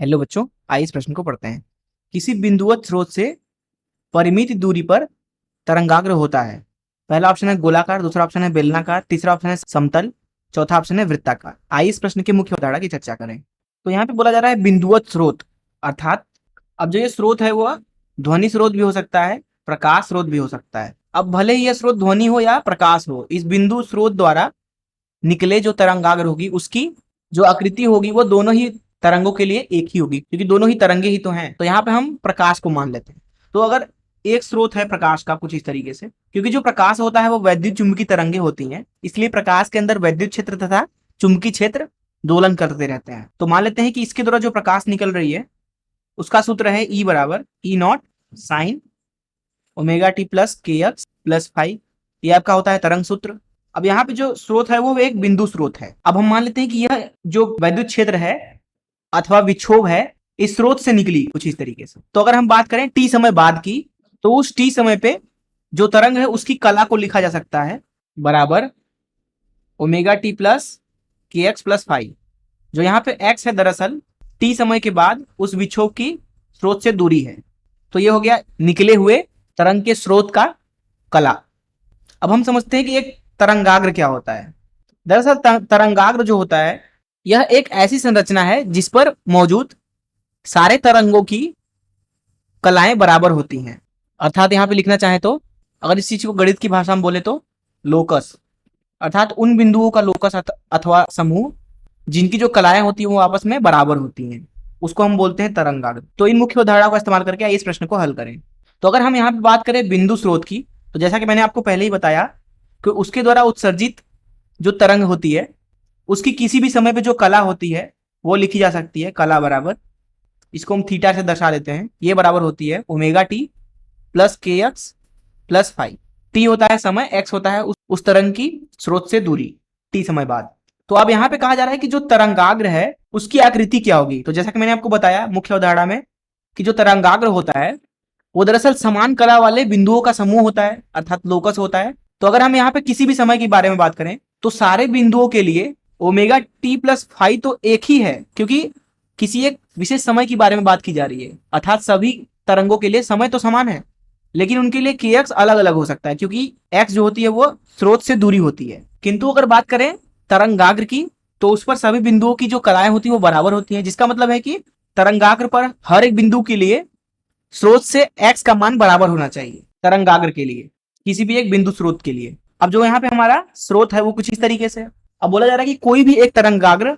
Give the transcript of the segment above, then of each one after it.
Hello बच्चों, आइए इस प्रश्न को पढ़ते हैं। किसी बिंदुवत स्रोत से परिमित दूरी पर तरंगाग्र होता है। पहला ऑप्शन है गोलाकार, दूसरा ऑप्शन है बेलनाकार, तीसरा ऑप्शन है समतल, चौथा ऑप्शन है वृत्ताकार। आइए इस प्रश्न के मुख्य उदाहरण की चर्चा करें। तो यहाँ पे बोला जा रहा है बिंदुवत स्रोत, अर्थात अब जो ये स्रोत है वो ध्वनि स्रोत भी हो सकता है, प्रकाश स्रोत भी हो सकता है। अब भले ही यह स्रोत ध्वनि हो या प्रकाश हो, इस बिंदु स्रोत द्वारा निकले जो तरंगाग्र होगी उसकी जो आकृति होगी वो दोनों ही तरंगों के लिए एक ही होगी, क्योंकि दोनों ही तरंगे ही तो हैं। तो यहाँ पे हम प्रकाश को मान लेते हैं। तो अगर एक स्रोत है प्रकाश का कुछ इस तरीके से, क्योंकि जो प्रकाश होता है वो वैद्युत चुंबकीय तरंगे होती हैं, इसलिए प्रकाश के अंदर वैद्युत क्षेत्र तथा चुंबकीय क्षेत्र दोलन करते रहते हैं। तो मान लेते हैं कि इसके द्वारा जो प्रकाश निकल रही है उसका सूत्र है E बराबर E0 sine omega T plus के एक्स प्लस फाइव। ये आपका होता है तरंग सूत्र। अब यहाँ पे जो स्रोत है वो एक बिंदु स्रोत है। अब हम मान लेते हैं कि यह जो वैद्युत क्षेत्र है अथवा विक्षोभ है इस स्रोत से निकली कुछ इस तरीके से। तो अगर हम बात करें टी समय बाद की, तो उस टी समय पे जो तरंग है उसकी कला को लिखा जा सकता है बराबर ओमेगा टी प्लस के एक्स प्लस फाइव। जो यहाँ पे एक्स है दरअसल टी समय के बाद उस विक्षोभ की स्रोत से दूरी है। तो ये हो गया निकले हुए तरंग के स्रोत का कला। अब हम समझते हैं कि एक तरंगाग्र क्या होता है। दरअसल तरंगाग्र जो होता है यह एक ऐसी संरचना है जिस पर मौजूद सारे तरंगों की कलाएं बराबर होती हैं। अर्थात यहाँ पे लिखना चाहे तो अगर इस चीज को गणित की भाषा में बोले तो लोकस, अर्थात उन बिंदुओं का लोकस अथवा समूह जिनकी जो कलाएं होती हैं वो आपस में बराबर होती हैं, उसको हम बोलते हैं तरंगाग्र। तो इन मुख्य उदाहरणों का इस्तेमाल करके इस प्रश्न को हल करें। तो अगर हम यहाँ पे बात करें बिंदु स्रोत की, तो जैसा कि मैंने आपको पहले ही बताया कि उसके द्वारा उत्सर्जित जो तरंग होती है उसकी किसी भी समय पे जो कला होती है वो लिखी जा सकती है। कला बराबर, इसको हम थीटा से दर्शा देते हैं, ये बराबर होती है ओमेगा टी प्लस के एक्स प्लस फाइव। टी होता है समय, एक्स होता है उस तरंग की स्रोत से दूरी टी समय बाद। तो अब यहाँ पे कहा जा रहा है कि जो तरंगाग्र है उसकी आकृति क्या होगी। तो जैसा कि मैंने आपको बताया मुख्य उदाहरण में कि जो तरंगाग्र होता है वो दरअसल समान कला वाले बिंदुओं का समूह होता है, अर्थात लोकस होता है। तो अगर हम यहाँ पे किसी भी समय के बारे में बात करें तो सारे बिंदुओं के लिए ओमेगा टी प्लस फाइव तो एक ही है, क्योंकि किसी एक विशेष समय के बारे में बात की जा रही है। अर्थात सभी तरंगों के लिए समय तो समान है, लेकिन उनके लिए के एक्स अलग अलग हो सकता है, क्योंकि एक्स जो होती है वो स्रोत से दूरी होती है। किंतु अगर बात करें तरंगाग्र की तो उस पर सभी बिंदुओं की जो कलाएं होती है वो बराबर होती है, जिसका मतलब है कि तरंगाग्र पर हर एक बिंदु के लिए स्रोत से एक्स का मान बराबर होना चाहिए तरंगाग्र के लिए, किसी भी एक बिंदु स्रोत के लिए। अब जो यहाँ पे हमारा स्रोत है वो कुछ इस तरीके से, अब बोला जा रहा है कि कोई भी एक तरंगाग्र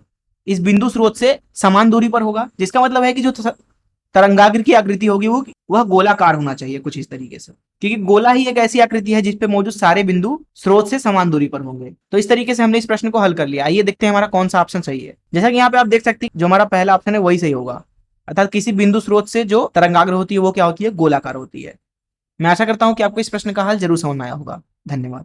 इस बिंदु स्रोत से समान दूरी पर होगा, जिसका मतलब है कि जो तरंगाग्र की आकृति होगी वो वह गोलाकार होना चाहिए कुछ इस तरीके से, क्योंकि गोला ही एक ऐसी आकृति है जिसपे मौजूद सारे बिंदु स्रोत से समान दूरी पर होंगे। तो इस तरीके से हमने इस प्रश्न को हल कर लिया। आइए देखते हैं हमारा कौन सा ऑप्शन सही है। जैसा कि यहाँ पे आप देख सकते हैं जो हमारा पहला ऑप्शन है वही सही होगा, अर्थात किसी बिंदु स्रोत से जो तरंगाग्र होती है वो क्या होती है, गोलाकार होती है। मैं आशा करता हूं कि आपको इस प्रश्न का हल जरूर समझ में आया होगा। धन्यवाद।